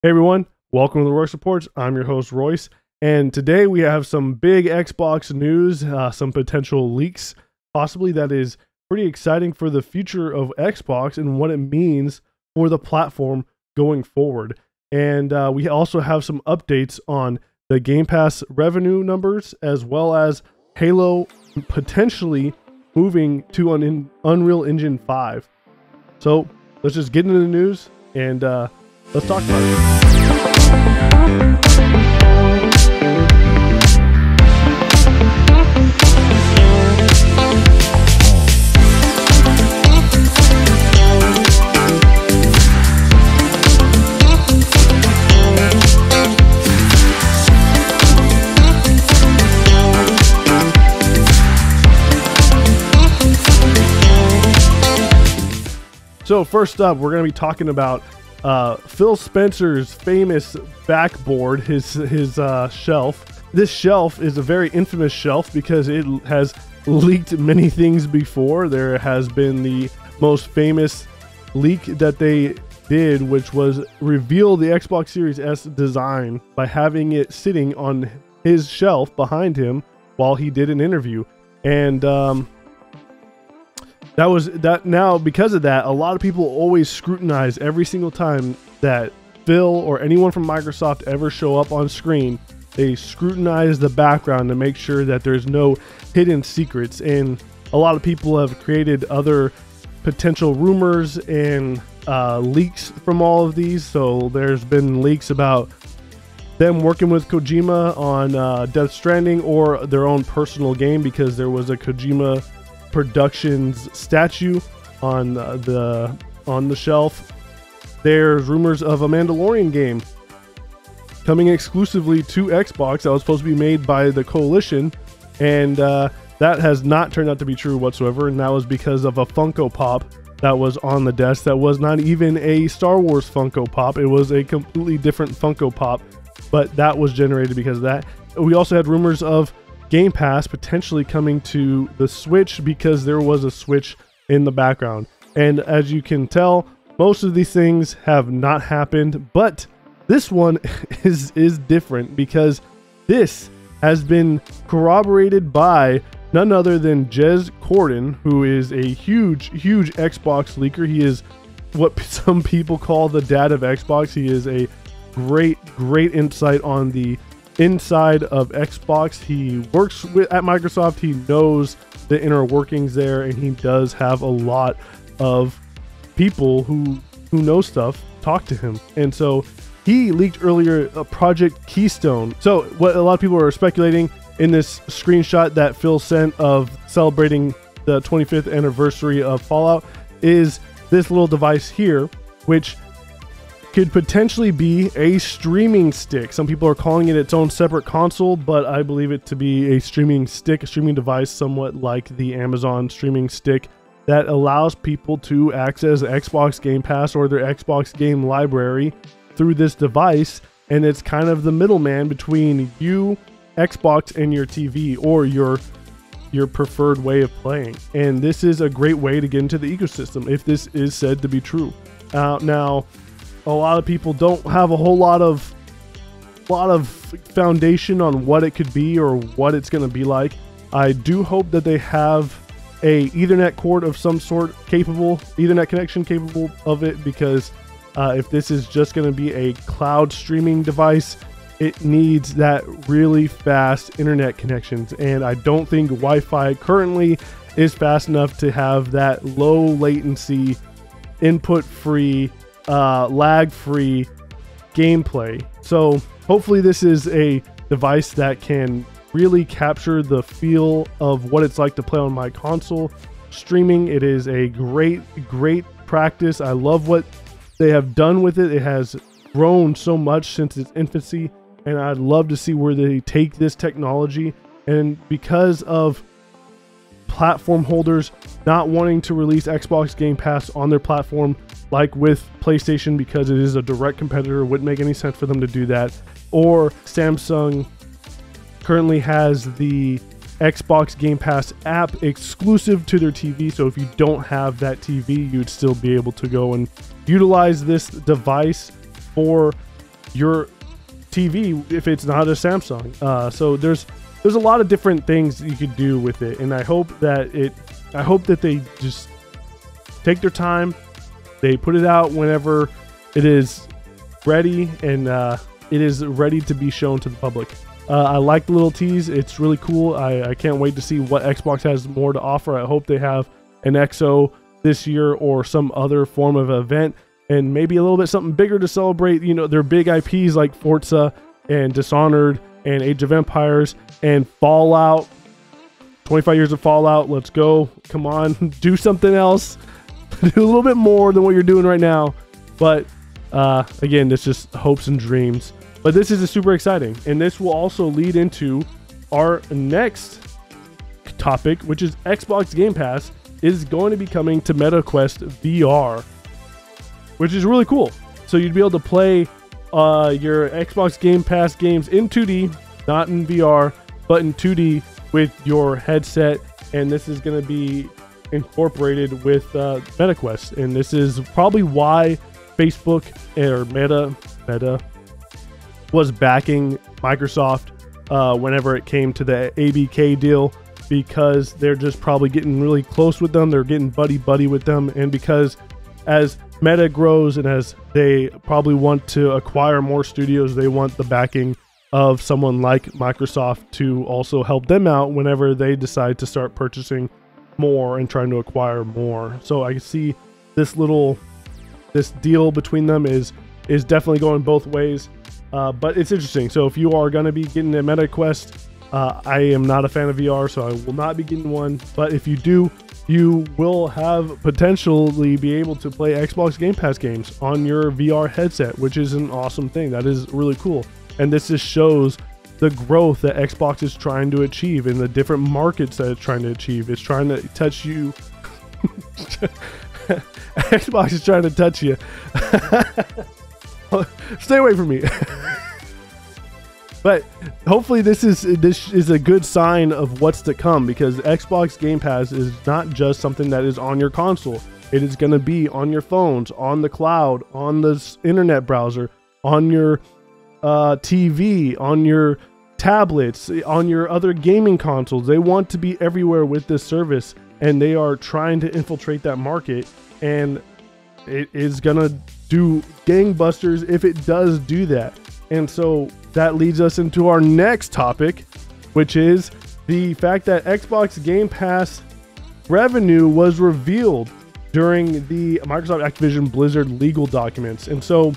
Hey everyone, welcome to the Works Reports. I'm your host Royce, and today we have some big Xbox news, some potential leaks, possibly that is pretty exciting for the future of Xbox and what it means for the platform going forward. And we also have some updates on the Gamepass revenue numbers, as well as Halo potentially moving to an Unreal Engine 5. So let's just get into the news and let's talk about it. So first up, we're going to be talking about Phil Spencer's famous backboard, his shelf. This shelf is a very infamous shelf because it has leaked many things before. There has been the most famous leak that they did, which was reveal the Xbox Series S design by having it sitting on his shelf behind him while he did an interview. And now because of that, a lot of people always scrutinize every single time that Phil or anyone from Microsoft ever show up on screen. They scrutinize the background to make sure that there's no hidden secrets, and a lot of people have created other potential rumors and leaks from all of these. So there's been leaks about them working with Kojima on Death Stranding or their own personal game, because there was a Kojima Productions statue on the shelf. There's rumors of a Mandalorian game coming exclusively to Xbox that was supposed to be made by the Coalition, and that has not turned out to be true whatsoever, and that was because of a Funko Pop that was on the desk that was not even a Star Wars Funko Pop. It was a completely different Funko Pop, but that was generated because of that. We also had rumors of Game Pass potentially coming to the Switch because there was a Switch in the background. And as you can tell, most of these things have not happened, but this one is different because this has been corroborated by none other than Jez Corden, who is a huge Xbox leaker. He is what some people call the dad of Xbox. He is a great insight on the inside of Xbox. He works at Microsoft. He knows the inner workings there, and he does have a lot of people who know stuff talk to him. And so he leaked earlier a Project Keystone. So what a lot of people are speculating in this screenshot that Phil sent of celebrating the 25th anniversary of Fallout is this little device here, which could potentially be a streaming stick. Some people are calling it its own separate console, but I believe it to be a streaming stick, a streaming device, somewhat like the Amazon streaming stick that allows people to access Xbox Game Pass or their Xbox game library through this device. And it's kind of the middleman between you, Xbox, and your TV or your preferred way of playing. And this is a great way to get into the ecosystem if this is said to be true. Now, a lot of people don't have a whole lot of foundation on what it could be or what it's going to be like. I do hope that they have a Ethernet cord of some sort Ethernet connection capable of it, because if this is just going to be a cloud streaming device, it needs that really fast internet connections, and I don't think Wi-Fi currently is fast enough to have that low latency, input free, lag-free gameplay. So hopefully this is a device that can really capture the feel of what it's like to play on my console. Streaming, it is a great practice. I love what they have done with it. It has grown so much since its infancy, and I'd love to see where they take this technology. And because of platform holders not wanting to release Xbox Game Pass on their platform, like with PlayStation, because it is a direct competitor, wouldn't make any sense for them to do that. Or Samsung currently has the Xbox Game Pass app exclusive to their TV, so if you don't have that TV, you'd still be able to go and utilize this device for your TV if it's not a Samsung. So there's a lot of different things you could do with it, and I hope that they just take their time. They put it out whenever it is ready, and it is ready to be shown to the public. I like the little tease. It's really cool. I can't wait to see what Xbox has more to offer. I hope they have an XO this year or some other form of event, and maybe a little bit something bigger to celebrate, you know, their big IPs like Forza and Dishonored and Age of Empires and Fallout. 25 years of Fallout. Let's go. Come on. Do something else. Do a little bit more than what you're doing right now. But again, it's just hopes and dreams. But this is super exciting. And this will also lead into our next topic, which is Xbox Game Pass is going to be coming to MetaQuest VR, which is really cool. So you'd be able to play your Xbox Game Pass games in 2D, not in VR, but in 2D with your headset. And this is going to be incorporated with MetaQuest. And this is probably why Facebook or Meta was backing Microsoft whenever it came to the ABK deal, because they're just probably getting really close with them. They're getting buddy with them. And because as Meta grows and as they probably want to acquire more studios, they want the backing of someone like Microsoft to also help them out whenever they decide to start purchasing more and trying to acquire more. So I see this deal between them is definitely going both ways. But it's interesting. So if you are going to be getting a MetaQuest, I am not a fan of VR, so I will not be getting one. But if you do, you will have potentially be able to play Xbox Game Pass games on your VR headset, which is an awesome thing. That is really cool. And this just shows the growth that Xbox is trying to achieve in the different markets that it's trying to achieve. It's trying to touch you. Xbox is trying to touch you. Stay away from me. But hopefully this is a good sign of what's to come, because Xbox Game Pass is not just something that is on your console. It is going to be on your phones, on the cloud, on the internet browser, on your TV, on your tablets, on your other gaming consoles. They want to be everywhere with this service, and they are trying to infiltrate that market, and it is going to do gangbusters if it does do that. And so that leads us into our next topic, which is the fact that Xbox Game Pass revenue was revealed during the Microsoft Activision Blizzard legal documents. And so,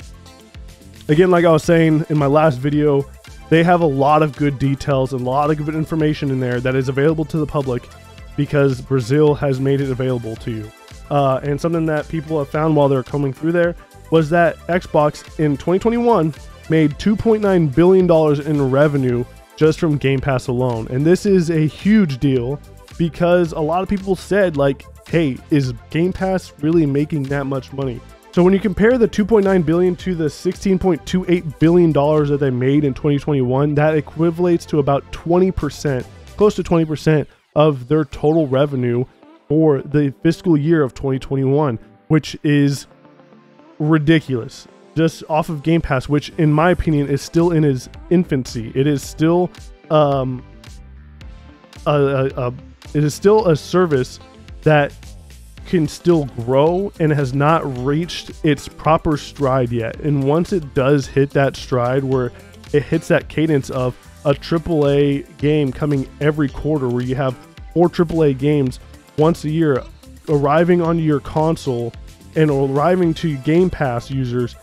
again, like I was saying in my last video, they have a lot of good details and a lot of good information in there that is available to the public because Brazil has made it available to you. And something that people have found while they're coming through there was that Xbox in 2021 made $2.9 billion in revenue just from Game Pass alone. And this is a huge deal because a lot of people said, like, hey, is Game Pass really making that much money? So when you compare the $2.9 billion to the $16.28 billion that they made in 2021, that equivalates to about 20%, close to 20% of their total revenue for the fiscal year of 2021, which is ridiculous. Just off of Game Pass, which in my opinion is still in its infancy. It is still it is still a service that can still grow and has not reached its proper stride yet. And once it does hit that stride where it hits that cadence of a AAA game coming every quarter, where you have 4 AAA games once a year arriving onto your console and arriving to Game Pass users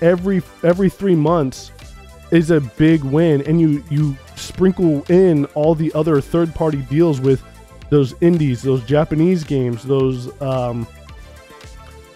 every 3 months, is a big win. And you sprinkle in all the other third-party deals with those indies, those Japanese games, those other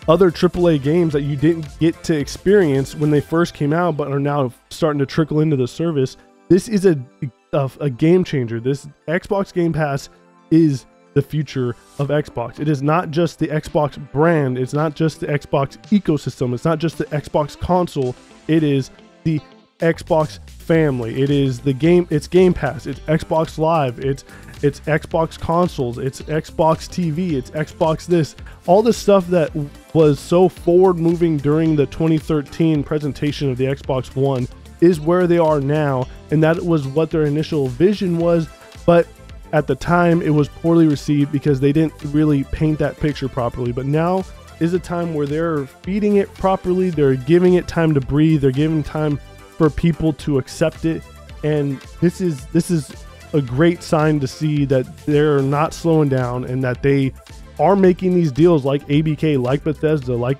AAA games that you didn't get to experience when they first came out but are now starting to trickle into the service. This is a game changer. This Xbox Game Pass is the future of Xbox. It is not just the Xbox brand. It's not just the Xbox ecosystem. It's not just the Xbox console. It is the Xbox family. It is the game. It's Game Pass. It's Xbox Live. It's Xbox consoles. It's Xbox TV. It's Xbox this. All the stuff that was so forward moving during the 2013 presentation of the Xbox One is where they are now, and that was what their initial vision was. But at the time, it was poorly received because they didn't really paint that picture properly. But now is a time where they're feeding it properly. They're giving it time to breathe. They're giving time for people to accept it, and this is a great sign to see that they're not slowing down and that they are making these deals like ABK, like Bethesda, like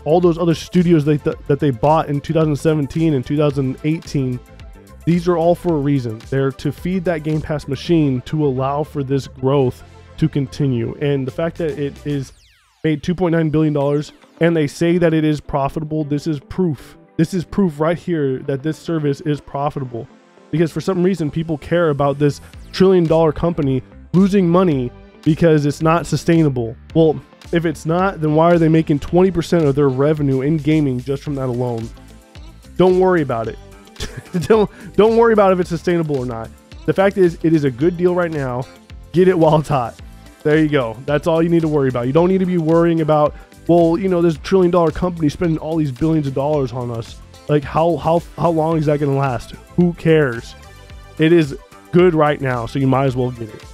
all those other studios that they bought in 2017 and 2018. These are all for a reason. They're to feed that Game Pass machine to allow for this growth to continue. And the fact that it is made $2.9 billion and they say that it is profitable, this is proof. This is proof right here that this service is profitable, because for some reason people care about this trillion-dollar company losing money because it's not sustainable. Well, if it's not, then why are they making 20% of their revenue in gaming just from that alone? Don't worry about it. don't worry about if it's sustainable or not. The fact is, it is a good deal right now. Get it while it's hot. There you go. That's all you need to worry about. You don't need to be worrying about, well, you know, this trillion-dollar company spending all these billions of dollars on us. Like, how long is that going to last? Who cares? It is good right now, so you might as well get it.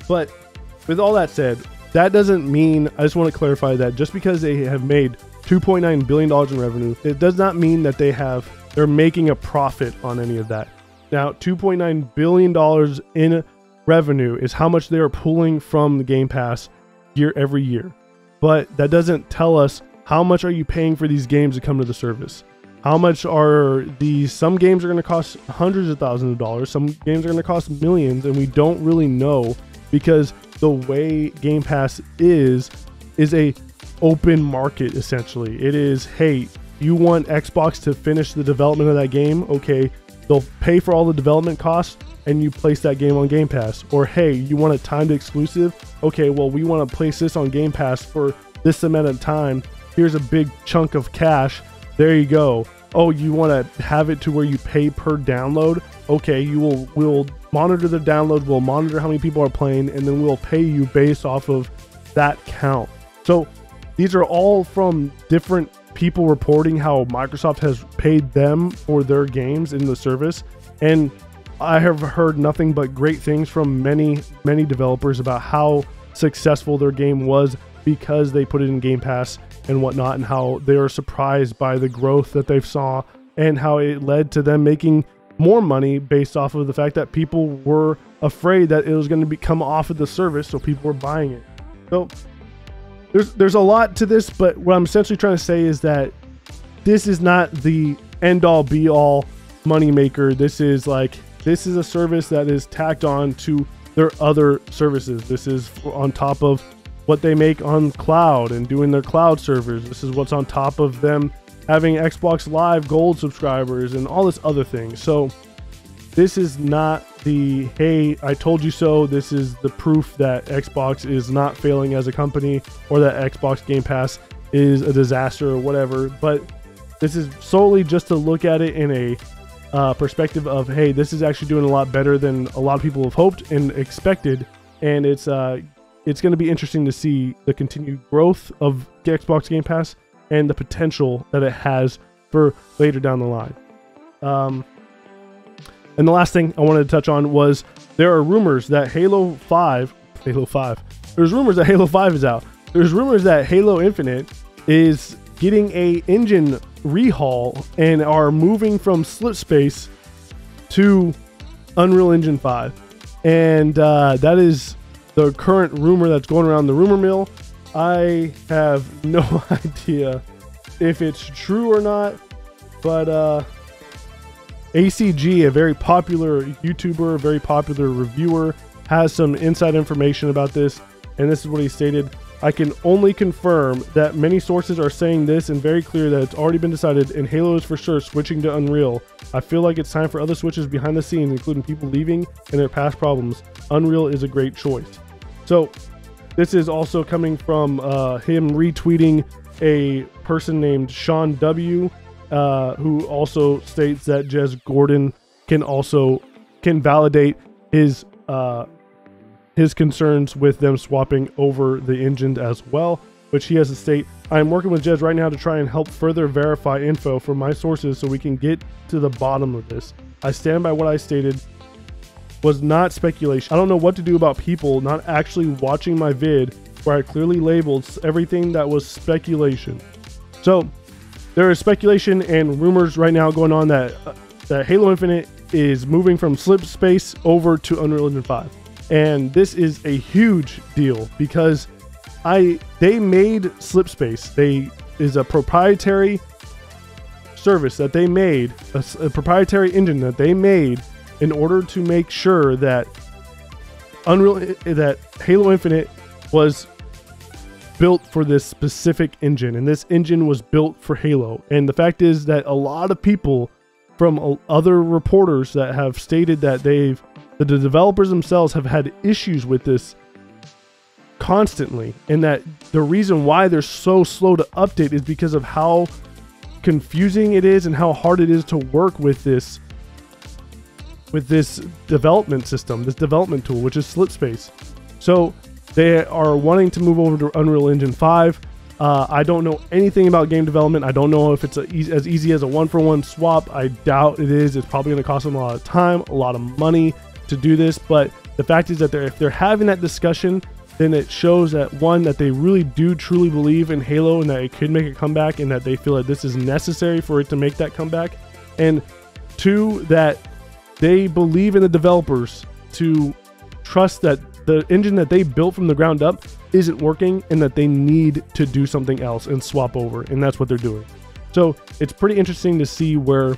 But with all that said, that doesn't mean, I just want to clarify that just because they have made $2.9 billion in revenue, it does not mean that they're making a profit on any of that. Now, $2.9 billion in revenue is how much they are pulling from the Game Pass every year. But that doesn't tell us how much are you paying for these games to come to the service. How much are these? Some games are going to cost hundreds of thousands of dollars. Some games are going to cost millions, and we don't really know, because the way Game Pass is a open market, essentially. It is, hey, you want Xbox to finish the development of that game? Okay, they'll pay for all the development costs and you place that game on Game Pass. Or hey, you want a timed exclusive? Okay, well, we want to place this on Game Pass for this amount of time. Here's a big chunk of cash. There you go. Oh, you want to have it to where you pay per download? Okay, we'll monitor the download, we'll monitor how many people are playing, and then we'll pay you based off of that count. So these are all from different people reporting how Microsoft has paid them for their games in the service. And I have heard nothing but great things from many developers about how successful their game was because they put it in Game Pass and whatnot, and how they are surprised by the growth that they saw and how it led to them making more money based off of the fact that people were afraid that it was going to come off of the service, so people were buying it. So there's a lot to this, but what I'm essentially trying to say is that this is not the end-all be-all moneymaker. This is a service that is tacked on to their other services. This is on top of what they make on cloud and doing their cloud servers. This is what's on top of them having Xbox Live Gold subscribers and all this other thing. So this is not the, hey, I told you so. This is the proof that Xbox is not failing as a company, or that Xbox Game Pass is a disaster or whatever. But this is solely just to look at it in a perspective of, hey, this is actually doing a lot better than a lot of people have hoped and expected. And it's going to be interesting to see the continued growth of Xbox Game Pass and the potential that it has for later down the line. And the last thing I wanted to touch on was there are rumors that there's rumors that Halo 5 is out. There's rumors that Halo Infinite is getting a engine rehaul and are moving from Slip Space to Unreal Engine 5. And that is the current rumor that's going around the rumor mill. I have no idea if it's true or not, but ACG, a very popular YouTuber, a very popular reviewer, has some inside information about this, and this is what he stated. I can only confirm that many sources are saying this, and very clear that it's already been decided, and Halo is for sure switching to Unreal. I feel like it's time for other switches behind the scenes, including people leaving and their past problems. Unreal is a great choice. So this is also coming from him retweeting a person named Sean W. who also states that Jez Gordon can validate his concerns with them swapping over the engine as well, which he has to state, I am working with Jez right now to try and help further verify info from my sources so we can get to the bottom of this. I stand by what I stated was not speculation. I don't know what to do about people not actually watching my vid where I clearly labeled everything that was speculation. So there is speculation and rumors right now going on that Halo Infinite is moving from Slipspace over to Unreal Engine 5. And this is a huge deal because they made Slipspace. They is a proprietary service that they made, a proprietary engine that they made in order to make sure that Halo Infinite was built for this specific engine, and this engine was built for Halo. And the fact is that a lot of people from other reporters that have stated that the developers themselves have had issues with this constantly, and that the reason why they're so slow to update is because of how confusing it is and how hard it is to work with this development system, this development tool, which is Slipspace. So they are wanting to move over to Unreal Engine 5. I don't know anything about game development. I don't know if it's as easy as a one-for-one swap. I doubt it is. It's probably going to cost them a lot of time, a lot of money to do this. But the fact is that if they're having that discussion, then it shows that, one, that they really do truly believe in Halo and that it could make a comeback, and that they feel that this is necessary for it to make that comeback. And two, that they believe in the developers to trust that the engine that they built from the ground up isn't working and that they need to do something else and swap over, and that's what they're doing. So it's pretty interesting to see where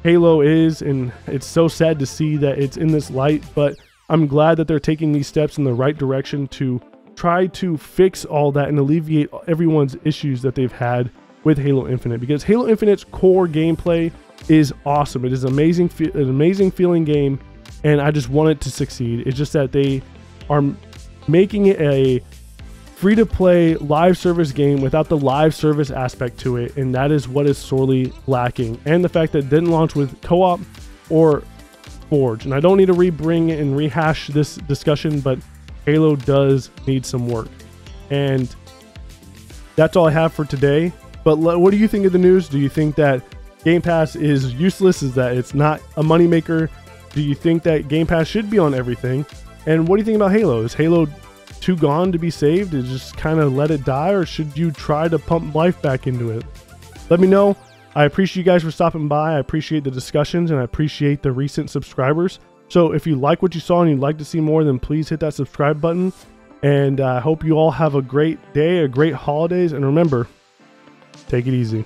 Halo is, and it's so sad to see that it's in this light, but I'm glad that they're taking these steps in the right direction to try to fix all that and alleviate everyone's issues that they've had with Halo Infinite, because Halo Infinite's core gameplay is awesome. It is an amazing feeling game, and I just want it to succeed. It's just that they are making it a free-to-play live service game without the live service aspect to it, and that is what is sorely lacking. And the fact that it didn't launch with co-op or Forge. And I don't need to rebring and rehash this discussion, but Halo does need some work. And that's all I have for today. But what do you think of the news? Do you think that Game Pass is useless? Is that it's not a moneymaker? Do you think that Game Pass should be on everything? And what do you think about Halo? Is Halo too gone to be saved? To just kind of let it die? Or should you try to pump life back into it? Let me know. I appreciate you guys for stopping by. I appreciate the discussions, and I appreciate the recent subscribers. So if you like what you saw and you'd like to see more, then please hit that subscribe button. And I hope you all have a great day, a great holidays. And remember, take it easy.